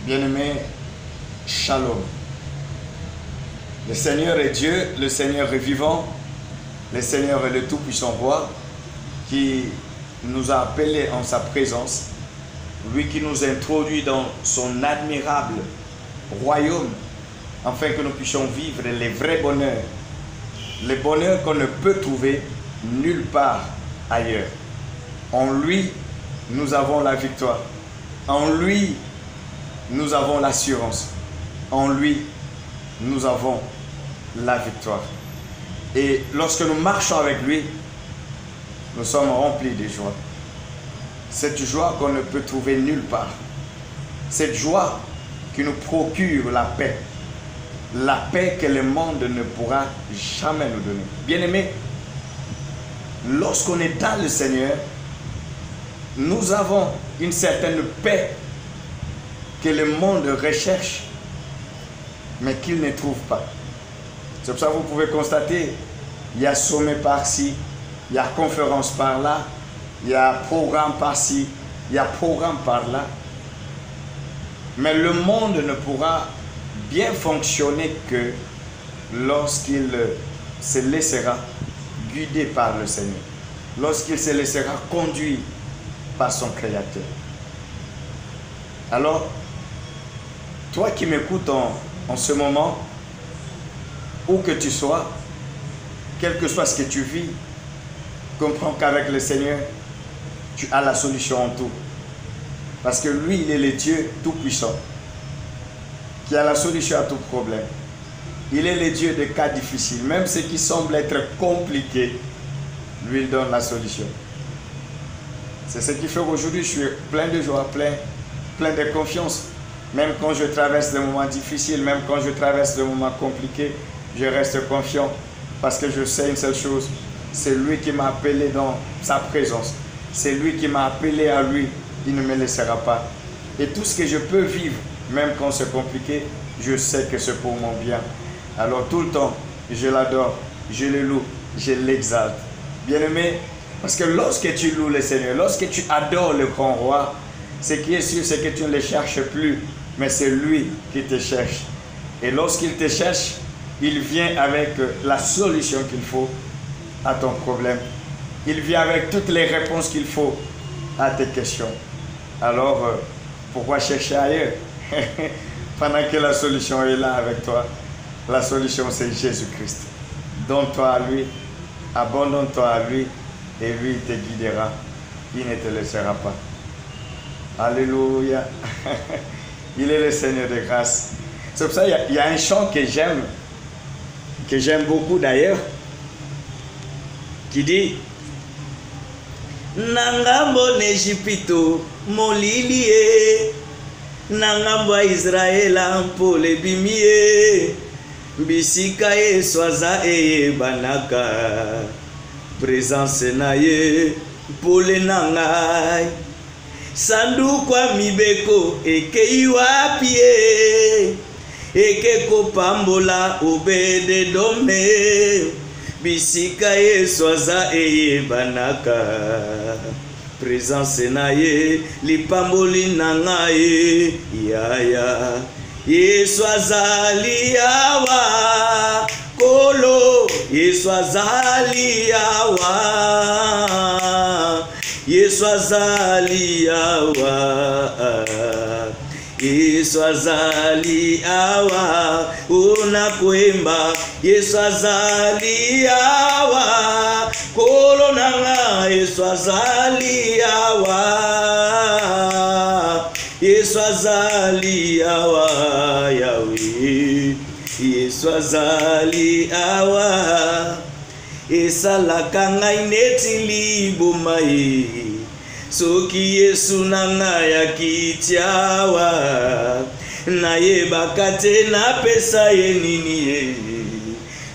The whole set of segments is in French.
Bien-aimés, Shalom. Le Seigneur est Dieu, le Seigneur est vivant, le Seigneur est le tout-puissant roi qui nous a appelés en sa présence, lui qui nous introduit dans son admirable royaume, afin que nous puissions vivre les vrais bonheurs, les bonheurs qu'on ne peut trouver nulle part ailleurs. En lui, nous avons la victoire. En lui, nous avons l'assurance. En lui, nous avons la victoire. Et lorsque nous marchons avec lui, nous sommes remplis de joie. Cette joie qu'on ne peut trouver nulle part. Cette joie qui nous procure la paix. La paix que le monde ne pourra jamais nous donner. Bien-aimés, lorsqu'on est dans le Seigneur, nous avons une certaine paix que le monde recherche, mais qu'il ne trouve pas. C'est pour ça que vous pouvez constater, il y a sommet par-ci, il y a conférence par-là, il y a programme par-ci, il y a programme par-là. Mais le monde ne pourra bien fonctionner que lorsqu'il se laissera guider par le Seigneur, lorsqu'il se laissera conduire par son Créateur. Alors, toi qui m'écoutes en ce moment, où que tu sois, quel que soit ce que tu vis, comprends qu'avec le Seigneur, tu as la solution en tout. Parce que lui, il est le Dieu tout-puissant, qui a la solution à tout problème. Il est le Dieu des cas difficiles. Même ce qui semble être compliqué, lui, il donne la solution. C'est ce qui fait qu'aujourd'hui, je suis plein de joie, plein de confiance. Même quand je traverse des moments difficiles, même quand je traverse des moments compliqués, je reste confiant parce que je sais une seule chose, c'est lui qui m'a appelé dans sa présence. C'est lui qui m'a appelé à lui, il ne me laissera pas. Et tout ce que je peux vivre, même quand c'est compliqué, je sais que c'est pour mon bien. Alors tout le temps, je l'adore, je le loue, je l'exalte. Bien-aimé, parce que lorsque tu loues le Seigneur, lorsque tu adores le grand roi, ce qui est sûr, c'est que tu ne le cherches plus, mais c'est lui qui te cherche. Et lorsqu'il te cherche, il vient avec la solution qu'il faut à ton problème. Il vient avec toutes les réponses qu'il faut à tes questions. Alors, pourquoi chercher ailleurs? Pendant que la solution est là avec toi, la solution c'est Jésus-Christ. Donne-toi à lui, abandonne-toi à lui, et lui il te guidera, il ne te laissera pas. Alléluia. Il est le Seigneur de grâce. C'est pour ça qu'il y a un chant que j'aime beaucoup d'ailleurs, qui dit Nangambo n'Égypte molilie, Nangambo Israël mpole bimie, Bisika e swaza e banaka, présence na ye pole nangai. Sandukwa mibeko eke iwapie, eke kopambola obede dome, bisika ye swaza eye banaka, présence na ye lipamboli nanga ye yaya, ye swazali awa kolo, ye swazali awa, Yesu azali awa, Yesu azali awa, unakuimba Yesu azali awa, kolo nanga Yesu azali awa, Yesu azali awa, Yahweh, Yesu azali awa. Esalaka ngai neti liboma ye, soki Yesu na ngai akitiawa, nayebaka te napesa ye nini ye,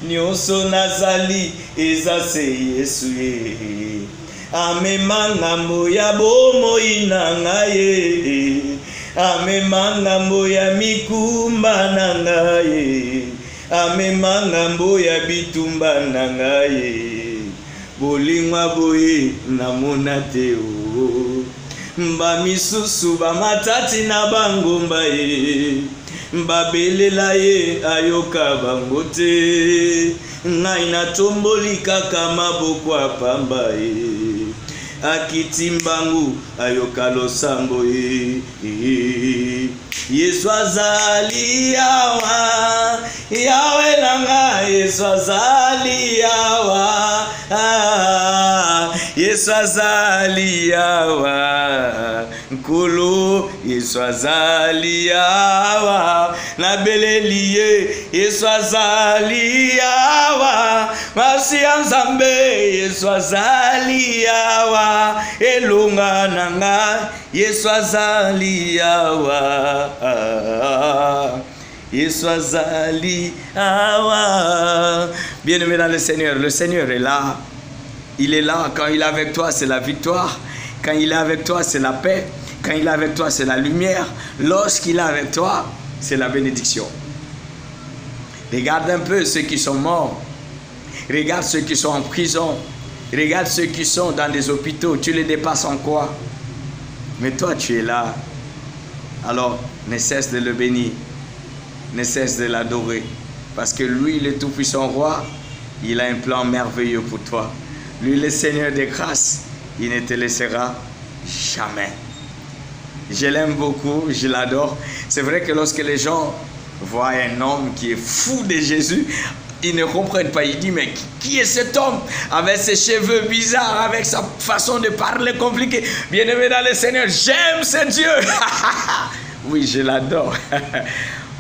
nyonso nazali eza se Yesu ye, amema ngambo ya bomoi na ngai ye, amema ngambo ya mikumba na ngai ye, amema ngambo ya bitumba na ngai, bolingwa boye namona te o, Bamisusu bamatati na bangomba ye, babelela ye ayoka bangote, ngai na tomboli kaka maboko apamba ye, akitimbangu ayoka losambo ye. Yesu azali yawa, yawe nanga Yesu azali yawa, Yesu azali yawa, nkulu Yesu azali yawa, na beleliye Yesu azali yawa, masiya nzambe Yesu azali yawa, elunga nanga Yesu azali yawa, Yesu azali yawa. Bien-aimé dans le Seigneur est là. Il est là. Quand il est avec toi, c'est la victoire. Quand il est avec toi, c'est la paix. Quand il est avec toi, c'est la lumière. Lorsqu'il est avec toi, c'est la bénédiction. Regarde un peu ceux qui sont morts. Regarde ceux qui sont en prison. Regarde ceux qui sont dans des hôpitaux. Tu les dépasses en quoi? Mais toi, tu es là. Alors, ne cesse de le bénir. Ne cesse de l'adorer. Parce que lui, le tout-puissant roi, il a un plan merveilleux pour toi. Lui, le Seigneur des grâces, il ne te laissera jamais. Je l'aime beaucoup, je l'adore. C'est vrai que lorsque les gens voient un homme qui est fou de Jésus, ils ne comprennent pas. Ils disent, mais qui est cet homme avec ses cheveux bizarres, avec sa façon de parler compliquée? Bien-aimé dans le Seigneur, j'aime ce Dieu. Oui, je l'adore.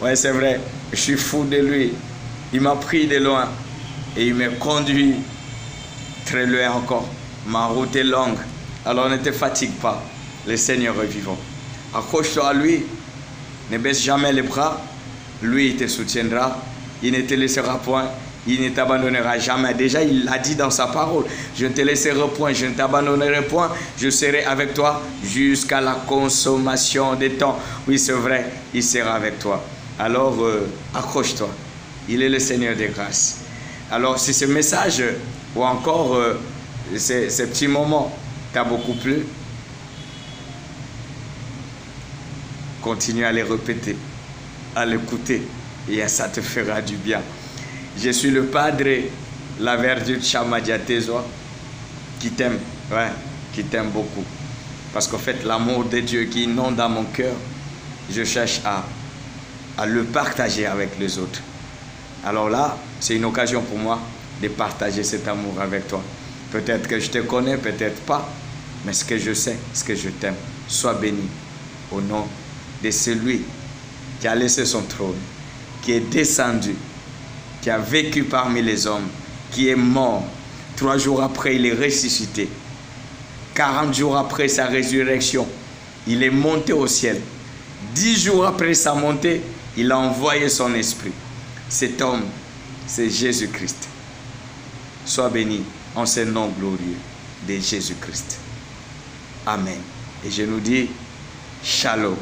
Oui, c'est vrai, je suis fou de lui. Il m'a pris de loin et il me conduit très loin encore. Ma route est longue, alors ne te fatigue pas. Le Seigneur est vivant. Accroche-toi à lui, ne baisse jamais les bras. Lui, il te soutiendra, il ne te laissera point, il ne t'abandonnera jamais. Déjà, il l'a dit dans sa parole. Je ne te laisserai point, je ne t'abandonnerai point, je serai avec toi jusqu'à la consommation des temps. Oui, c'est vrai, il sera avec toi. Alors, accroche-toi. Il est le Seigneur des grâces. Alors, si ce message ou encore ces petits moments t'a beaucoup plu, continue à les répéter, à l'écouter, et ça te fera du bien. Je suis le Padre, la Vertu Chamadiatezoa, qui t'aime, ouais, qui t'aime beaucoup. Parce qu'en fait, l'amour de Dieu qui inonde dans mon cœur, je cherche à le partager avec les autres. Alors là, c'est une occasion pour moi de partager cet amour avec toi. Peut-être que je te connais, peut-être pas, mais ce que je sais, ce que je t'aime, sois béni au nom de celui qui a laissé son trône, qui est descendu, qui a vécu parmi les hommes, qui est mort. 3 jours après, il est ressuscité. 40 jours après sa résurrection, il est monté au ciel. 10 jours après sa montée, il a envoyé son esprit. Cet homme, c'est Jésus-Christ. Sois béni en ce nom glorieux de Jésus-Christ. Amen. Et je nous dis, Shalom.